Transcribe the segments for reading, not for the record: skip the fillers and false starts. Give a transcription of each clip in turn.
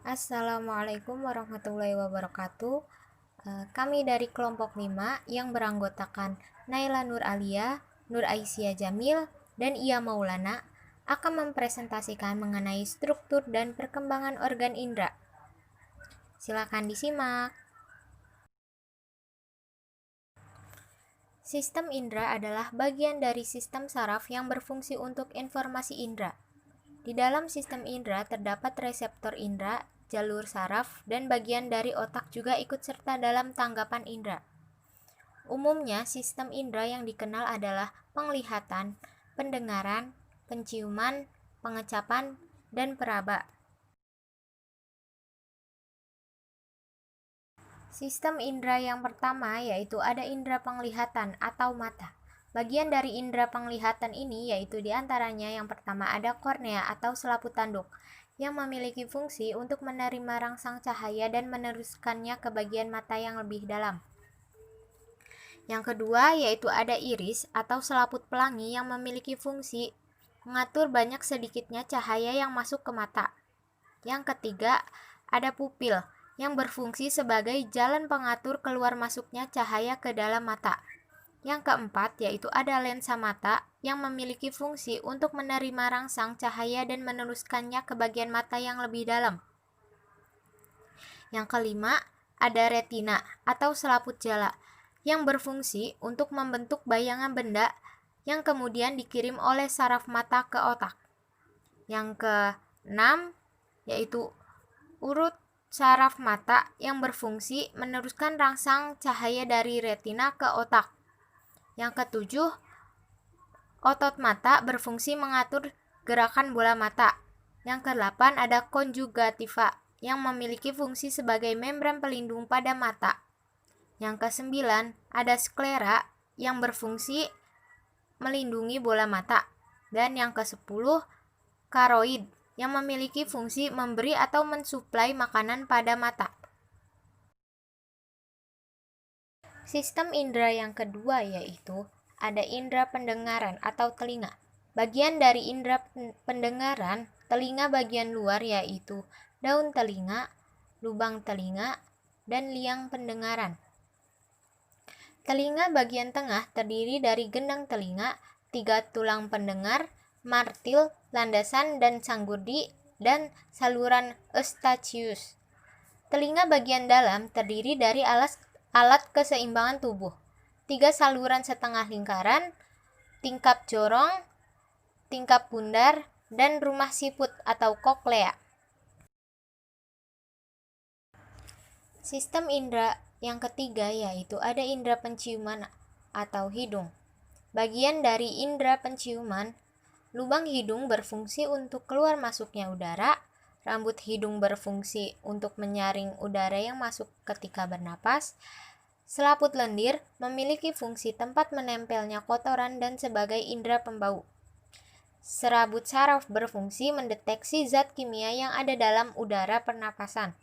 Assalamualaikum warahmatullahi wabarakatuh. Kami dari kelompok 5 yang beranggotakan Naila Nur Alia, Nur Aisyah Jamil, dan Ia Maulana akan mempresentasikan mengenai struktur dan perkembangan organ indera. Silakan disimak. Sistem indera adalah bagian dari sistem saraf yang berfungsi untuk informasi indera. Di dalam sistem indera terdapat reseptor indera, jalur saraf, dan bagian dari otak juga ikut serta dalam tanggapan indera. Umumnya, sistem indera yang dikenal adalah penglihatan, pendengaran, penciuman, pengecapan, dan peraba. Sistem indera yang pertama yaitu ada indera penglihatan atau mata. Bagian dari indera penglihatan ini yaitu diantaranya yang pertama ada kornea atau selaput tanduk yang memiliki fungsi untuk menerima rangsang cahaya dan meneruskannya ke bagian mata yang lebih dalam. Yang kedua yaitu ada iris atau selaput pelangi yang memiliki fungsi mengatur banyak sedikitnya cahaya yang masuk ke mata. Yang ketiga ada pupil yang berfungsi sebagai jalan pengatur keluar masuknya cahaya ke dalam mata. Yang keempat yaitu ada lensa mata yang memiliki fungsi untuk menerima rangsang cahaya dan meneruskannya ke bagian mata yang lebih dalam. Yang kelima ada retina atau selaput jala yang berfungsi untuk membentuk bayangan benda yang kemudian dikirim oleh saraf mata ke otak. Yang keenam yaitu urut saraf mata yang berfungsi meneruskan rangsang cahaya dari retina ke otak. Yang ketujuh, otot mata berfungsi mengatur gerakan bola mata. Yang kedelapan ada konjugativa yang memiliki fungsi sebagai membran pelindung pada mata. Yang kesembilan ada sklera yang berfungsi melindungi bola mata. Dan yang kesepuluh, karoid yang memiliki fungsi memberi atau mensuplai makanan pada mata. Sistem indera yang kedua yaitu ada indera pendengaran atau telinga. Bagian dari indera pendengaran, telinga bagian luar yaitu daun telinga, lubang telinga, dan liang pendengaran. Telinga bagian tengah terdiri dari gendang telinga, 3 tulang pendengar, martil, landasan dan sanggurdi, dan saluran eustachius. Telinga bagian dalam terdiri dari alat keseimbangan tubuh, 3 saluran setengah lingkaran, tingkap jorong, tingkap bundar, dan rumah siput atau koklea. Sistem indera yang ketiga yaitu ada indera penciuman atau hidung. Bagian dari indera penciuman, lubang hidung berfungsi untuk keluar masuknya udara, rambut hidung berfungsi untuk menyaring udara yang masuk ketika bernapas, selaput lendir memiliki fungsi tempat menempelnya kotoran dan sebagai indera pembau. Serabut saraf berfungsi mendeteksi zat kimia yang ada dalam udara pernapasan.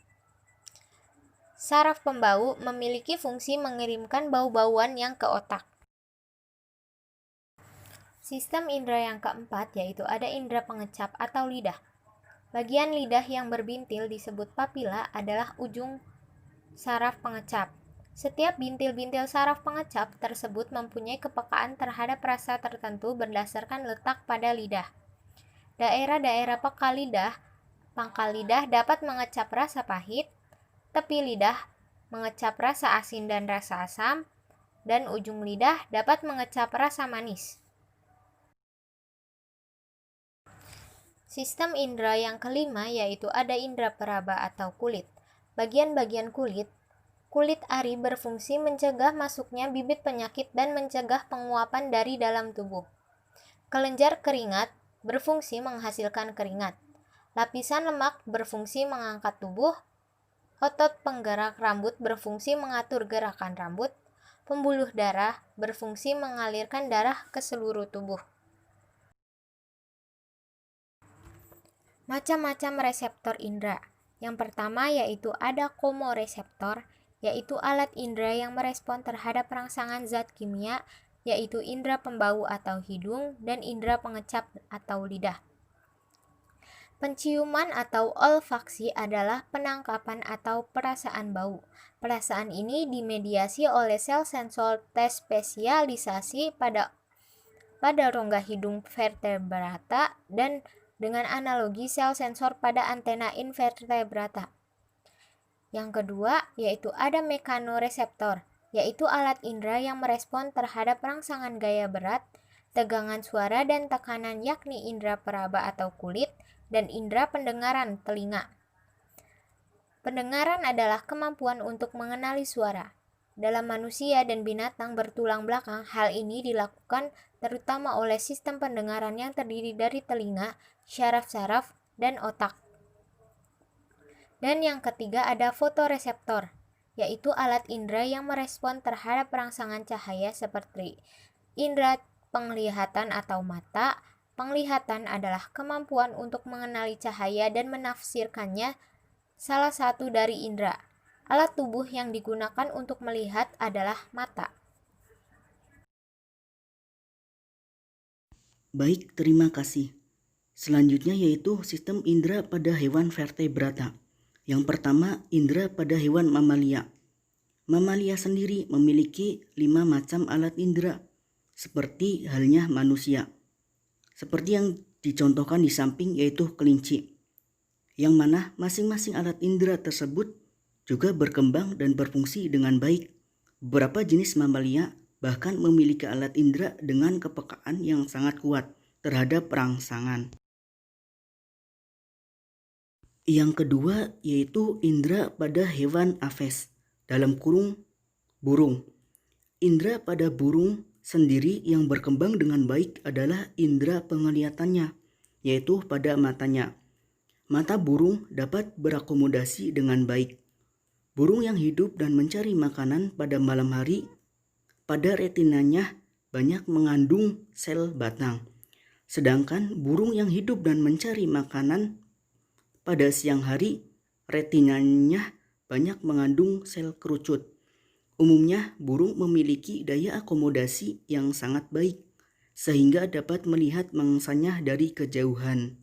Saraf pembau memiliki fungsi mengirimkan bau-bauan yang ke otak. Sistem indera yang keempat yaitu ada indera pengecap atau lidah. Bagian lidah yang berbintil disebut papila adalah ujung saraf pengecap. Setiap bintil-bintil saraf pengecap tersebut mempunyai kepekaan terhadap rasa tertentu berdasarkan letak pada lidah. Daerah-daerah pangkal lidah dapat mengecap rasa pahit, tepi lidah mengecap rasa asin dan rasa asam, dan ujung lidah dapat mengecap rasa manis. Sistem indera yang kelima yaitu ada indera peraba atau kulit. Bagian-bagian kulit ari berfungsi mencegah masuknya bibit penyakit dan mencegah penguapan dari dalam tubuh. Kelenjar keringat berfungsi menghasilkan keringat. Lapisan lemak berfungsi mengangkat tubuh. Otot penggerak rambut berfungsi mengatur gerakan rambut. Pembuluh darah berfungsi mengalirkan darah ke seluruh tubuh. Macam-macam reseptor indera. Yang pertama yaitu ada komoreseptor, yaitu alat indera yang merespon terhadap rangsangan zat kimia, yaitu indera pembau atau hidung dan indera pengecap atau lidah. Penciuman atau olfaksi adalah penangkapan atau perasaan bau. Perasaan ini dimediasi oleh sel sensor T spesialisasi pada rongga hidung vertebrata dan dengan analogi sel sensor pada antena invertebrata. Yang kedua, yaitu ada mekanoreseptor, yaitu alat indera yang merespon terhadap rangsangan gaya berat, tegangan suara dan tekanan, yakni indera peraba atau kulit, dan indera pendengaran telinga. Pendengaran adalah kemampuan untuk mengenali suara. Dalam manusia dan binatang bertulang belakang, hal ini dilakukan terutama oleh sistem pendengaran yang terdiri dari telinga, syaraf-syaraf, dan otak. Dan yang ketiga ada fotoreseptor, yaitu alat indera yang merespon terhadap rangsangan cahaya seperti indera penglihatan atau mata. Penglihatan adalah kemampuan untuk mengenali cahaya dan menafsirkannya. Salah satu dari indera. Alat tubuh yang digunakan untuk melihat adalah mata. Baik, terima kasih. Selanjutnya yaitu sistem indera pada hewan vertebrata. Yang pertama, indera pada hewan mamalia. Mamalia sendiri memiliki 5 macam alat indera, seperti halnya manusia. Seperti yang dicontohkan di samping yaitu kelinci, yang mana masing-masing alat indera tersebut juga berkembang dan berfungsi dengan baik. Beberapa jenis mamalia bahkan memiliki alat indera dengan kepekaan yang sangat kuat terhadap rangsangan. Yang kedua yaitu indera pada hewan aves, dalam kurung burung. Indera pada burung sendiri yang berkembang dengan baik adalah indera penglihatannya, yaitu pada matanya. Mata burung dapat berakomodasi dengan baik. Burung yang hidup dan mencari makanan pada malam hari, pada retinanya banyak mengandung sel batang. Sedangkan burung yang hidup dan mencari makanan pada siang hari, retinanya banyak mengandung sel kerucut. Umumnya burung memiliki daya akomodasi yang sangat baik, sehingga dapat melihat mangsanya dari kejauhan.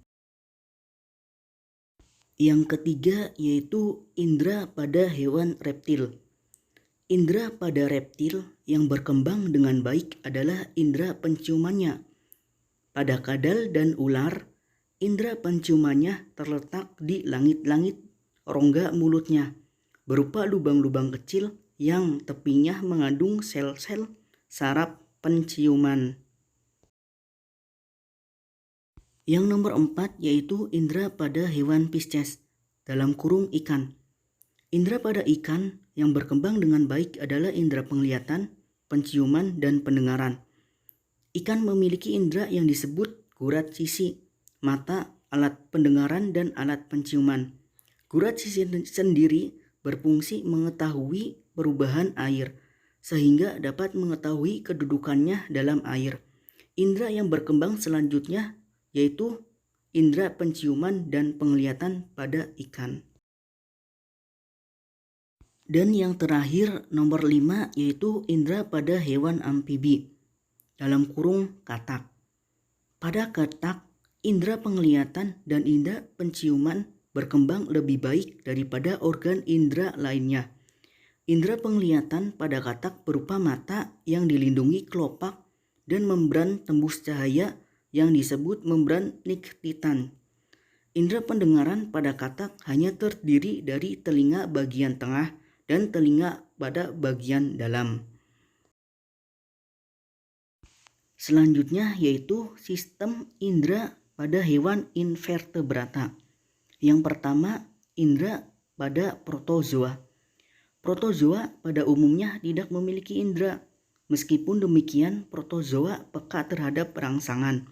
Yang ketiga yaitu indera pada hewan reptil. Indera pada reptil yang berkembang dengan baik adalah indera penciumannya. Pada kadal dan ular, indera penciumannya terletak di langit-langit rongga mulutnya, berupa lubang-lubang kecil yang tepinya mengandung sel-sel saraf penciuman. Yang nomor 4 yaitu indera pada hewan Pisces, dalam kurung ikan. Indera pada ikan yang berkembang dengan baik adalah indera penglihatan, penciuman, dan pendengaran. Ikan memiliki indera yang disebut gurat sisi, mata, alat pendengaran, dan alat penciuman. Gurat sisi sendiri berfungsi mengetahui perubahan air, sehingga dapat mengetahui kedudukannya dalam air. Indera yang berkembang selanjutnya yaitu indera penciuman dan penglihatan pada ikan. Dan yang terakhir nomor 5 yaitu indera pada hewan amfibi, dalam kurung katak. Pada katak, indera penglihatan dan indera penciuman berkembang lebih baik daripada organ indera lainnya. Indera penglihatan pada katak berupa mata yang dilindungi kelopak dan membran tembus cahaya yang disebut membran niktitan. Indera pendengaran pada katak hanya terdiri dari telinga bagian tengah dan telinga pada bagian dalam. Selanjutnya yaitu sistem indera pada hewan invertebrata. Yang pertama, indera pada protozoa. Protozoa pada umumnya tidak memiliki indera. Meskipun demikian, protozoa peka terhadap rangsangan,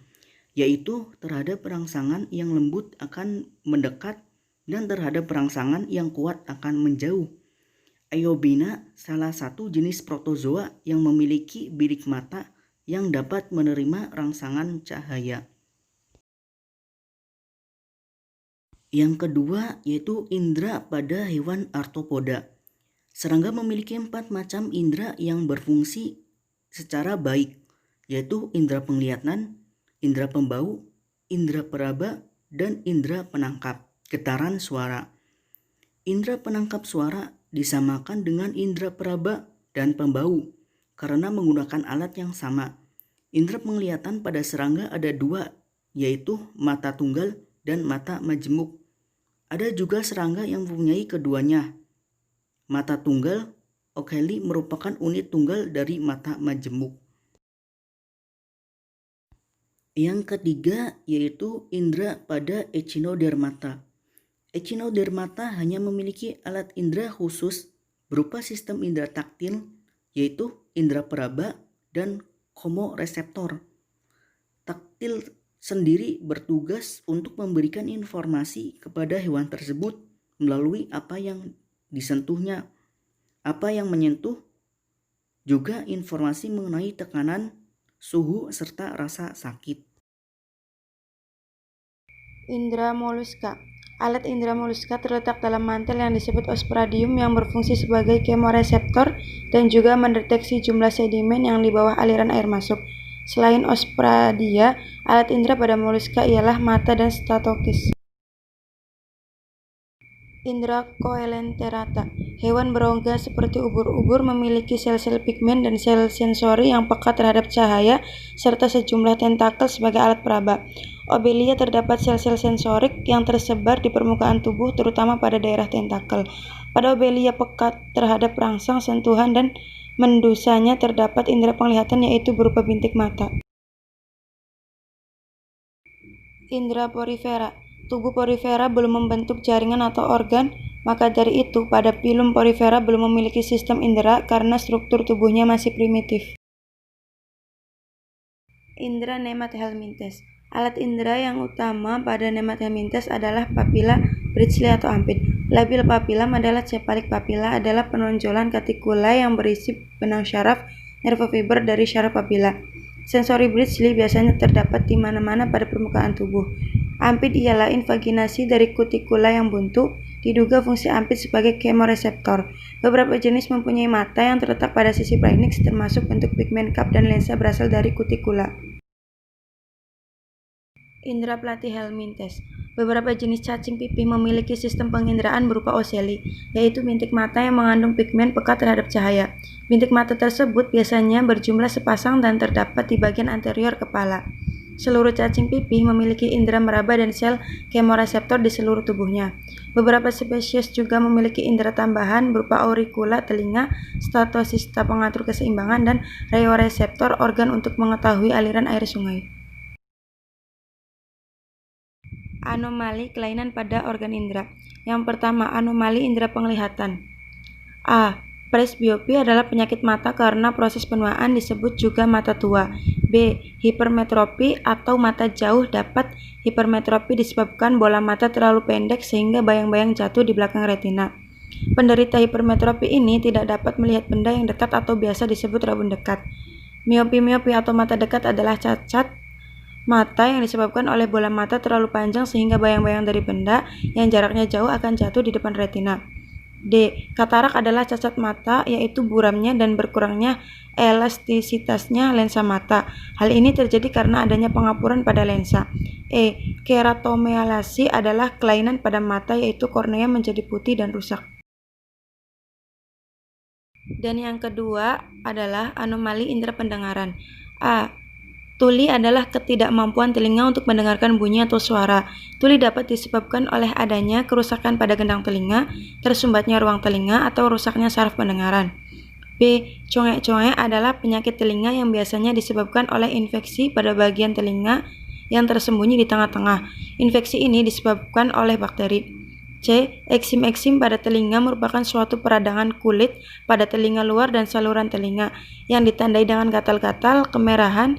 yaitu terhadap rangsangan yang lembut akan mendekat dan terhadap rangsangan yang kuat akan menjauh. Eobina salah satu jenis protozoa yang memiliki bilik mata yang dapat menerima rangsangan cahaya. Yang kedua yaitu indera pada hewan arthropoda. Serangga memiliki 4 macam indera yang berfungsi secara baik, yaitu indera penglihatan, indera pembau, indera peraba, dan indera penangkap, getaran suara. Indera penangkap suara disamakan dengan indera peraba dan pembau karena menggunakan alat yang sama. Indera penglihatan pada serangga ada dua, yaitu mata tunggal dan mata majemuk. Ada juga serangga yang mempunyai keduanya. Mata tunggal ochelli merupakan unit tunggal dari mata majemuk. Yang ketiga yaitu indera pada echinodermata. Echinodermata hanya memiliki alat indera khusus berupa sistem indera taktil, yaitu indera peraba dan komoreseptor. Taktil sendiri bertugas untuk memberikan informasi kepada hewan tersebut melalui apa yang disentuhnya. Apa yang menyentuh juga informasi mengenai tekanan, suhu, serta rasa sakit. Indra moluska. Alat indra moluska terletak dalam mantel yang disebut osphradium yang berfungsi sebagai kemoreseptor dan juga mendeteksi jumlah sedimen yang di bawah aliran air masuk. Selain ospradia, alat indra pada moluska ialah mata dan statokis. Indra coelenterata. Hewan berongga seperti ubur-ubur memiliki sel-sel pigmen dan sel sensori yang peka terhadap cahaya serta sejumlah tentakel sebagai alat peraba. Obelia terdapat sel-sel sensorik yang tersebar di permukaan tubuh terutama pada daerah tentakel. Pada Obelia peka terhadap rangsang, sentuhan, dan mendusanya terdapat indera penglihatan yaitu berupa bintik mata. Indra porifera. Tubuh porifera belum membentuk jaringan atau organ, maka dari itu pada pilum porifera belum memiliki sistem indera karena struktur tubuhnya masih primitif. Indra nemathelminthes. Alat indera yang utama pada nemathelminthes adalah papila Bridgely atau ampit. Labil papillam adalah cephalic papilla adalah penonjolan cuticula yang berisi benang syaraf nerve fiber dari syaraf papila. Sensori Bridgely biasanya terdapat di mana-mana pada permukaan tubuh. Ampit ialah invaginasi dari kutikula yang buntu. Diduga fungsi ampit sebagai kemoreseptor. Beberapa jenis mempunyai mata yang terletak pada sisi phrynix, termasuk bentuk pigmen cup dan lensa berasal dari kutikula. Indra platyhelminthes. Beberapa jenis cacing pipih memiliki sistem penginderaan berupa ocelli, yaitu bintik mata yang mengandung pigmen peka terhadap cahaya. Bintik mata tersebut biasanya berjumlah sepasang dan terdapat di bagian anterior kepala. Seluruh cacing pipih memiliki indera meraba dan sel kemoreseptor di seluruh tubuhnya. Beberapa spesies juga memiliki indera tambahan berupa auricula telinga, statocista pengatur keseimbangan, dan rheoreseptor organ untuk mengetahui aliran air sungai. Anomali kelainan pada organ indera. Yang pertama, anomali indera penglihatan. A. Presbiopi adalah penyakit mata karena proses penuaan disebut juga mata tua. B. Hipermetropi atau mata jauh dapat hipermetropi disebabkan bola mata terlalu pendek sehingga bayang-bayang jatuh di belakang retina. Penderita hipermetropi ini tidak dapat melihat benda yang dekat atau biasa disebut rabun dekat. Miopi atau mata dekat adalah cacat mata yang disebabkan oleh bola mata terlalu panjang sehingga bayang-bayang dari benda yang jaraknya jauh akan jatuh di depan retina. D. Katarak adalah cacat mata, yaitu buramnya dan berkurangnya elastisitasnya lensa mata. Hal ini terjadi karena adanya pengapuran pada lensa. E. Keratomealasi adalah kelainan pada mata, yaitu kornea menjadi putih dan rusak. Dan yang kedua adalah anomali indera pendengaran. A. Tuli adalah ketidakmampuan telinga untuk mendengarkan bunyi atau suara. Tuli dapat disebabkan oleh adanya kerusakan pada gendang telinga, tersumbatnya ruang telinga, atau rusaknya saraf pendengaran. B. Congek-congek adalah penyakit telinga yang biasanya disebabkan oleh infeksi pada bagian telinga yang tersembunyi di tengah-tengah. Infeksi ini disebabkan oleh bakteri. C. Eksim pada telinga merupakan suatu peradangan kulit pada telinga luar dan saluran telinga yang ditandai dengan gatal-gatal, kemerahan,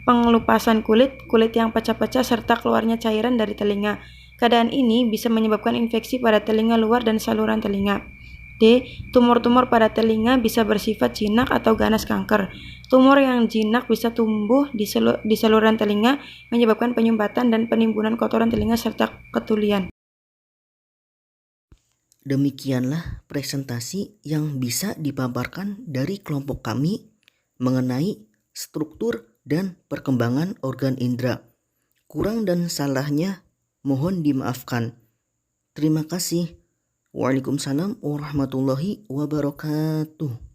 pengelupasan kulit yang pecah-pecah, serta keluarnya cairan dari telinga. Keadaan ini bisa menyebabkan infeksi pada telinga luar dan saluran telinga. D. Tumor-tumor pada telinga bisa bersifat jinak atau ganas kanker. Tumor yang jinak bisa tumbuh di saluran telinga, menyebabkan penyumbatan dan penimbunan kotoran telinga serta ketulian. Demikianlah presentasi yang bisa dipaparkan dari kelompok kami mengenai struktur dan perkembangan organ indera. Kurang dan salahnya Mohon dimaafkan. Terima kasih. Waalaikumsalam warahmatullahi wabarakatuh.